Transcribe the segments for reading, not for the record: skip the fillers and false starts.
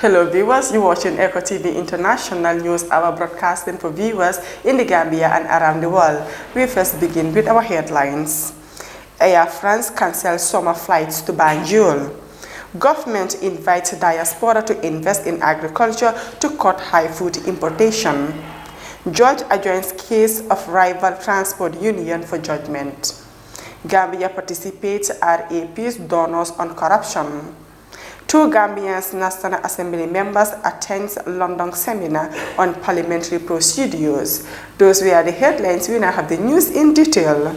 Hello viewers, you're watching Eco TV International News, our broadcasting for viewers in the Gambia and around the world. We first begin with our headlines. Air France cancels summer flights to Banjul. Government invites diaspora to invest in agriculture to cut high food importation. Judge adjourns case of rival transport union for judgment. Gambia participates RAP's donors on corruption. 2 Gambian National Assembly members attend London seminar on parliamentary procedures. Those were the headlines. We now have the news in detail.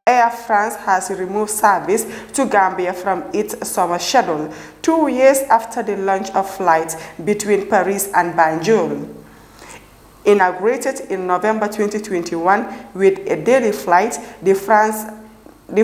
Air France has removed service to Gambia from its summer schedule 2 years after the launch of flights between Paris and Banjul. Inaugurated in November 2021 with a daily flight, the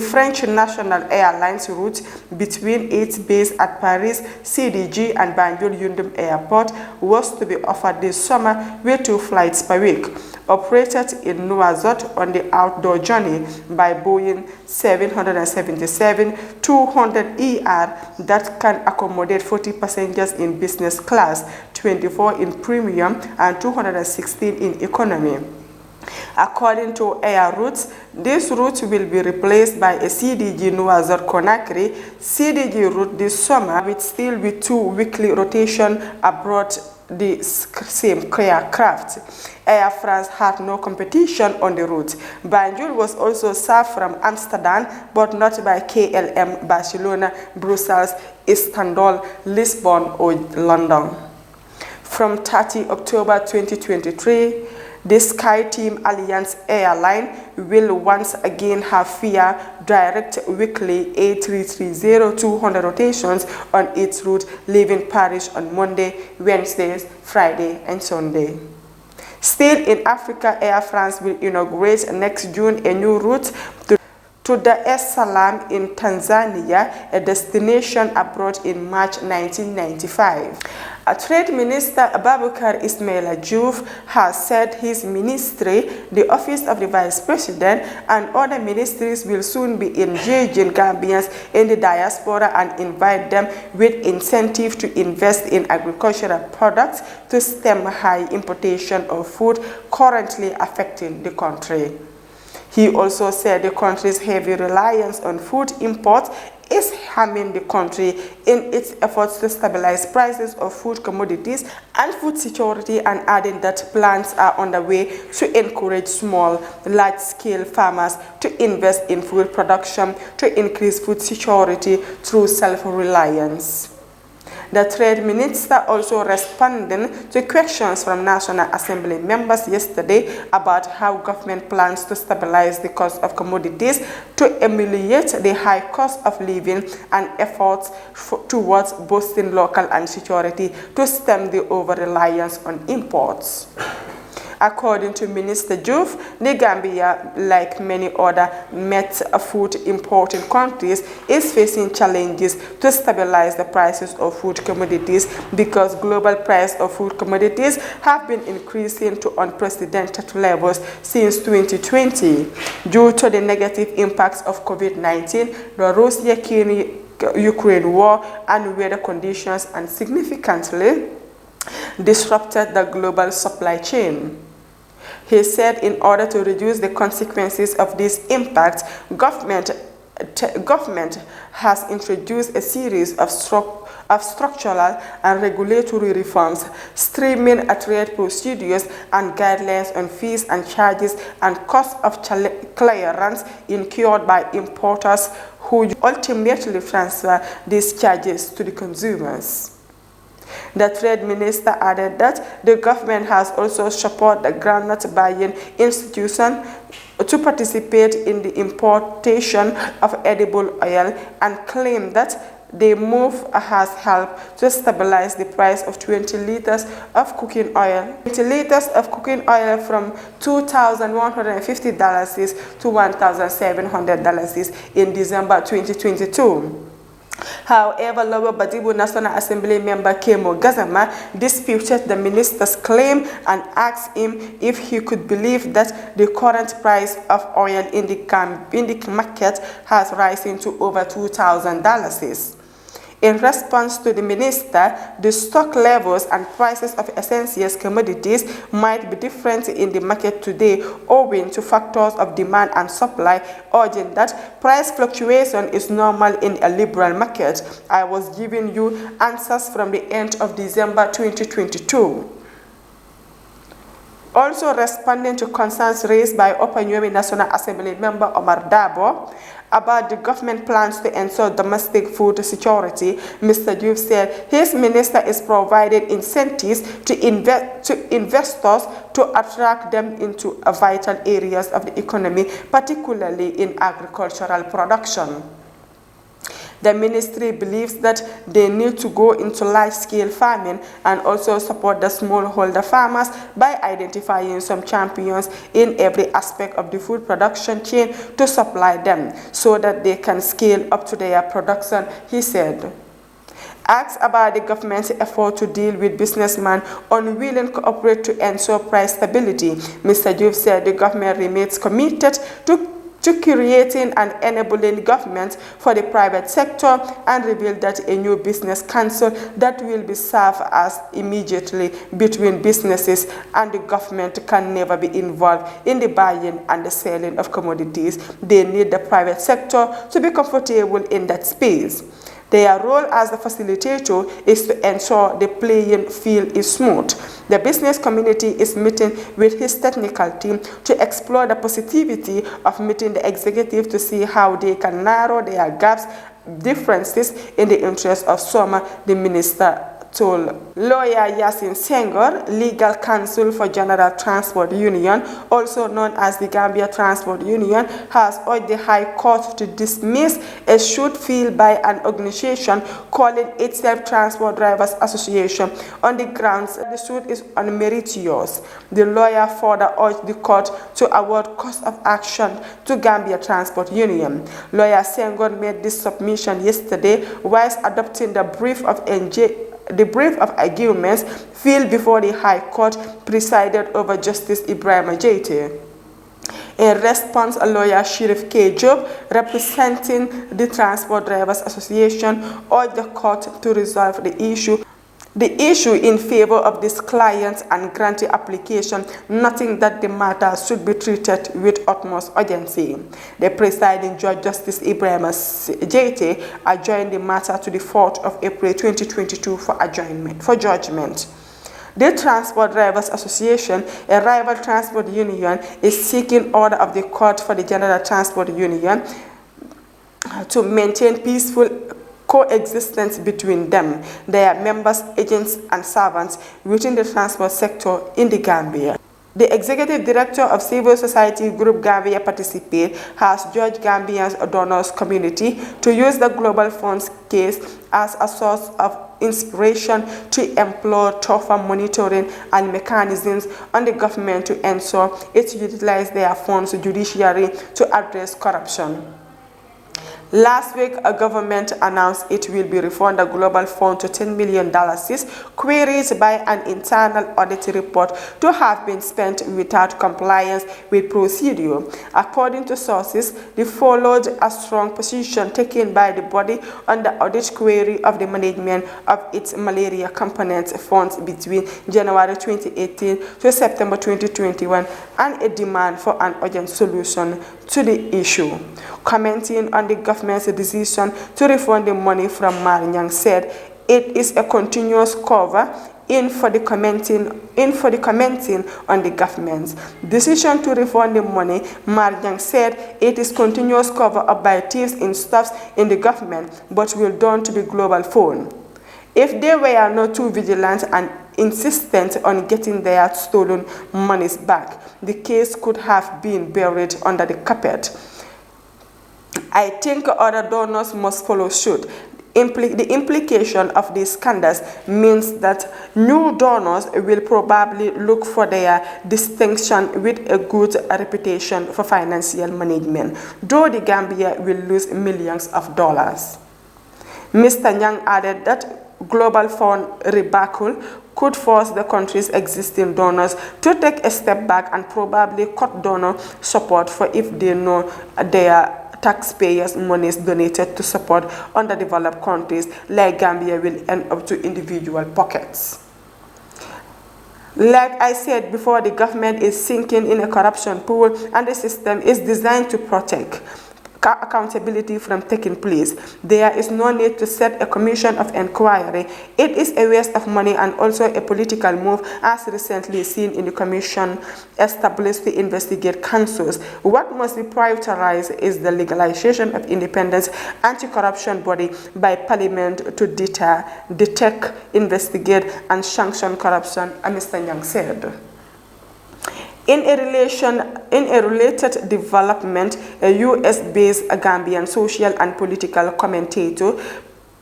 French National Airlines route between its base at Paris, CDG and Banjul Yundum Airport was to be offered this summer with 2 flights per week. Operated in Nouakchott on the outdoor journey by Boeing 737-200ER that can accommodate 40 passengers in business class, 24 in premium and 216 in economy. According to Air Routes, this route will be replaced by a CDG Nouakchott-Conakry CDG route this summer, with still with 2 weekly rotation aboard the same aircraft. Air France had no competition on the route. Banjul was also served from Amsterdam, but not by KLM, Barcelona, Brussels, Istanbul, Lisbon or London. From 30 October 2023, the SkyTeam Alliance airline will once again have via direct weekly A330-200 rotations on its route, leaving Paris on Monday, Wednesdays, Friday and Sunday. Still in Africa, Air France will inaugurate next June a new route to Dar es Salaam in Tanzania, a destination abroad in March 1995. A Trade Minister, Abubakar Ismaila Diouf, has said his ministry, the Office of the Vice President, and other ministries will soon be engaging Gambians in the diaspora and invite them with incentive to invest in agricultural products to stem high importation of food currently affecting the country. He also said the country's heavy reliance on food imports is harming the country in its efforts to stabilize prices of food commodities and food security, and adding that plans are underway to encourage small, large-scale farmers to invest in food production to increase food security through self-reliance. The Trade Minister also responded to questions from National Assembly members yesterday about how government plans to stabilize the cost of commodities to ameliorate the high cost of living and efforts towards boosting local and security to stem the over-reliance on imports. According to Minister Diouf, the Gambia, like many other met food importing countries, is facing challenges to stabilize the prices of food commodities because global price of food commodities have been increasing to unprecedented levels since 2020 due to the negative impacts of COVID-19, the Russia-Ukraine war, and weather conditions, and significantly disrupted the global supply chain. He said in order to reduce the consequences of these impacts, government has introduced a series of structural and regulatory reforms, streamlining trade procedures and guidelines on fees and charges and costs of clearance incurred by importers who ultimately transfer these charges to the consumers. The Trade Minister added that the government has also supported the groundnut buying institution to participate in the importation of edible oil, and claimed that the move has helped to stabilize the price of 20 liters of cooking oil. 20 liters of cooking oil from $2,150 to $1,700 in December 2022. However, Lower Badibu National Assembly member Kemo Gazama disputed the minister's claim and asked him if he could believe that the current price of oil in the market has risen to over $2,000. In response to the minister, the stock levels and prices of essential commodities might be different in the market today owing to factors of demand and supply, urging that price fluctuation is normal in a liberal market. I was giving you answers from the end of December 2022. Also responding to concerns raised by Upper Nyomi National Assembly member Omar Dabo about the government plans to ensure domestic food security, Mr. Diouf said his minister is providing incentives to investors to attract them into vital areas of the economy, particularly in agricultural production. The ministry believes that they need to go into large-scale farming and also support the smallholder farmers by identifying some champions in every aspect of the food production chain to supply them so that they can scale up to their production, he said. Asked about the government's effort to deal with businessmen unwilling to cooperate to ensure price stability, Mr. Diouf said the government remains committed to creating an enabling government for the private sector and revealed that a new business council that will be served as immediately between businesses and the government can never be involved in the buying and the selling of commodities. They need the private sector to be comfortable in that space. Their role as the facilitator is to ensure the playing field is smooth. The business community is meeting with his technical team to explore the possibility of meeting the executive to see how they can narrow their gaps, differences in the interest of some, the minister told. Lawyer Yasin Senghor, legal counsel for General Transport Union, also known as the Gambia Transport Union, has urged the High Court to dismiss a suit filed by an organization calling itself Transport Drivers Association on the grounds that the suit is unmeritorious. The lawyer further urged the court to award cost of action to Gambia Transport Union. Lawyer Senghor made this submission yesterday whilst adopting the brief of arguments filed before the High Court presided over Justice Ibrahim Jaite. In response, a lawyer, Sheriff K. Job, representing the Transport Drivers Association, urged the court to resolve the issue in favor of this client and grant the application, noting that the matter should be treated with utmost urgency. The presiding judge, Justice Ibrahim Jaite, adjourned the matter to the 4th of April 2022 for judgment. The Transport Drivers Association, a rival transport union, is seeking order of the court for the General Transport Union to maintain peaceful coexistence between them, their members, agents, and servants within the transport sector in the Gambia. The executive director of civil society group Gambia Participate has judged Gambia's donors community to use the Global Funds case as a source of inspiration to employ tougher monitoring and mechanisms on the government to ensure it utilizes their funds judiciary to address corruption. Last week, a government announced it will be refund the Global Fund to $10 million, queried by an internal audit report to have been spent without compliance with procedure. According to sources, they followed a strong position taken by the body on the audit query of the management of its malaria component funds between January 2018 to September 2021 and a demand for an urgent solution to the issue. Commenting on the government's decision to refund the money from Marinyang said it is a continuous cover in for the commenting on the government's decision to refund the money. Marinyang said it is continuous cover up by thieves in staffs in the government but will done to the Global Fund. If they were not too vigilant and insistent on getting their stolen monies back, the case could have been buried under the carpet. I think other donors must follow suit. The implication of these scandals means that new donors will probably look for their distinction with a good reputation for financial management, though the Gambia will lose millions of dollars. Mr. Nyang added that global fund rebuckle could force the country's existing donors to take a step back and probably cut donor support for if they know their taxpayers' monies donated to support underdeveloped countries like Gambia will end up to individual pockets. Like I said before, the government is sinking in a corruption pool and the system is designed to protect accountability from taking place. There is no need to set a commission of inquiry. It is a waste of money and also a political move, as recently seen in the commission established to investigate councils. What must be prioritized is the legalization of independent anti-corruption body by parliament to deter, detect, investigate, and sanction corruption, Mr. Nyang said. In a related development, a US-based Gambian social and political commentator,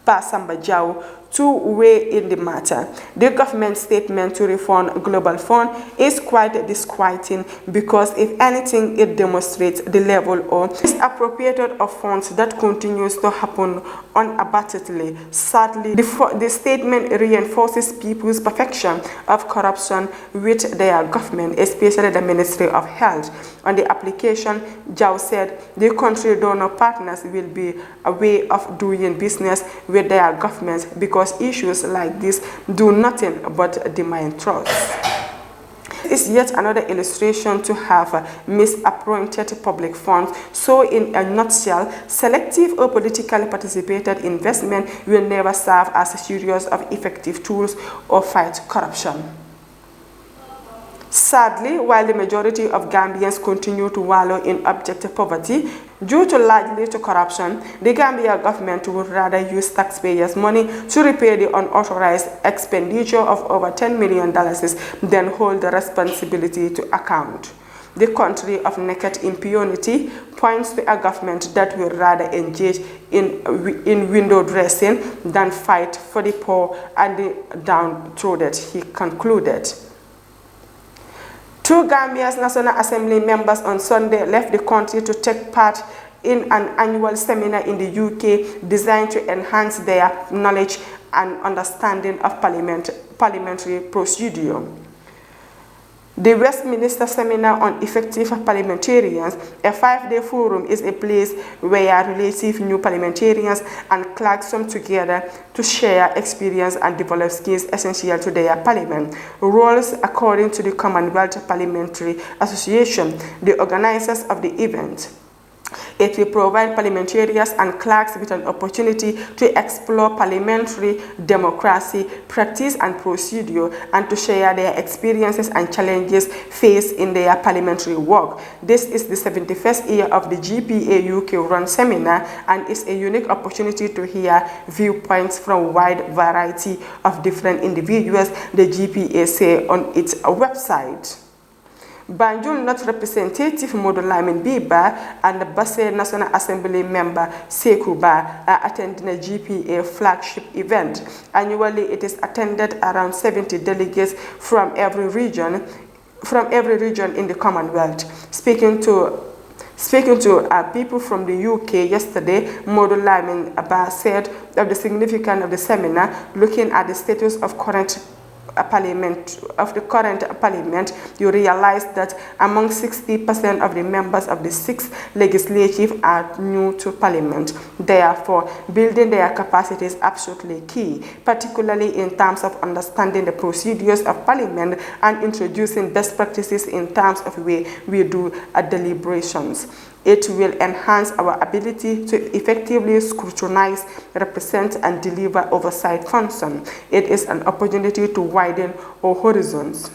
Pasamba Jau, to weigh in the matter. The government statement to refund Global Fund is quite disquieting because, if anything, it demonstrates the level of misappropriation of funds that continues to happen unabatedly. Sadly, the statement reinforces people's perception of corruption with their government, especially the Ministry of Health. On the application, Jau said the country donor partners will be a way of doing business with their governments because issues like this do nothing but demand trust. This is yet another illustration to have misappropriated public funds. So, in a nutshell, selective or politically participated investment will never serve as a series of effective tools or fight corruption. Sadly, while the majority of Gambians continue to wallow in abject poverty due to largely to corruption, the Gambia government would rather use taxpayers' money to repay the unauthorized expenditure of over $10 million than hold the responsibility to account. The country of naked impunity points to a government that will rather engage in window dressing than fight for the poor and the downtrodden, he concluded. Two Gambia's National Assembly members on Sunday left the country to take part in an annual seminar in the UK designed to enhance their knowledge and understanding of parliamentary procedure. The Westminster Seminar on Effective Parliamentarians, a 5-day forum, is a place where relative new parliamentarians and clerks come together to share experience and develop skills essential to their parliament roles, according to the Commonwealth Parliamentary Association, the organizers of the event. It will provide parliamentarians and clerks with an opportunity to explore parliamentary democracy, practice and procedure, and to share their experiences and challenges faced in their parliamentary work. This is the 71st year of the GPA UK-run seminar and is a unique opportunity to hear viewpoints from a wide variety of different individuals, the GPA say on its website. Banjul North Representative Modu Lamin Biba and the Basse National Assembly member Sekou Ba are attending a GPA flagship event. Annually, it is attended around 70 delegates from every region in the Commonwealth. Speaking to people from the UK yesterday, Modu Lamin Ba said of the significance of the seminar, looking at the status of the current parliament, you realize that among 60% of the members of the 6th legislative are new to parliament. Therefore, building their capacity is absolutely key, particularly in terms of understanding the procedures of parliament and introducing best practices in terms of the way we do deliberations. It will enhance our ability to effectively scrutinize, represent, and deliver oversight function. It is an opportunity to widen our horizons.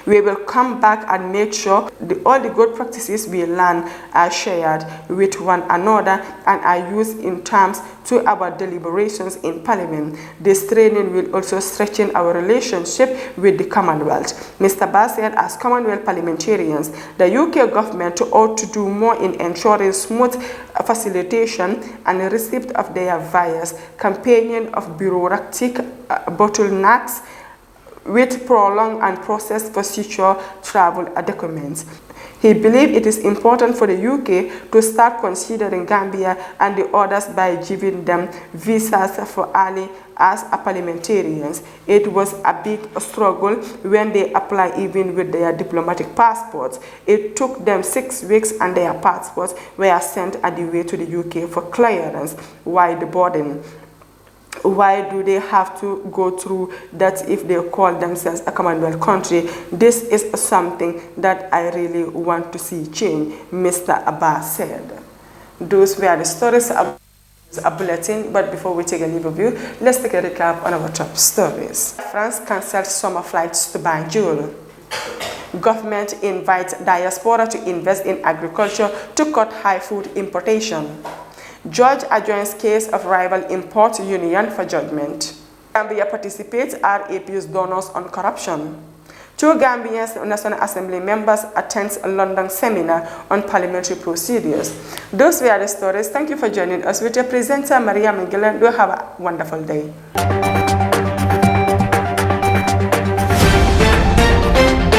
We will come back and make sure all the good practices we learn are shared with one another and are used in terms to our deliberations in Parliament. This training will also strengthen our relationship with the Commonwealth. Mr. Bass said, as Commonwealth parliamentarians, the UK government ought to do more in ensuring smooth facilitation and receipt of their various campaigning of bureaucratic bottlenecks with prolonged and processed procedure travel documents. He believed it is important for the UK to start considering Gambia and the others by giving them visas for early as parliamentarians. It was a big struggle when they applied even with their diplomatic passports. It took them 6 weeks and their passports were sent at the way to the UK for clearance. Why the burden? Why do they have to go through that if they call themselves a Commonwealth country? This is something that I really want to see change, Mr. Abbas said. Those were the stories of a bulletin, but before we take a leave of you, let's take a recap on our top stories. France cancelled summer flights to Banjul. Government invites diaspora to invest in agriculture to cut high food importation. Judge adjourns case of rival import union for judgment. Gambia participates RAP's donors on corruption. 2 Gambian National Assembly members attend a London seminar on parliamentary procedures. Those were the stories. Thank you for joining us with your presenter, Maria Miguel. Do have a wonderful day.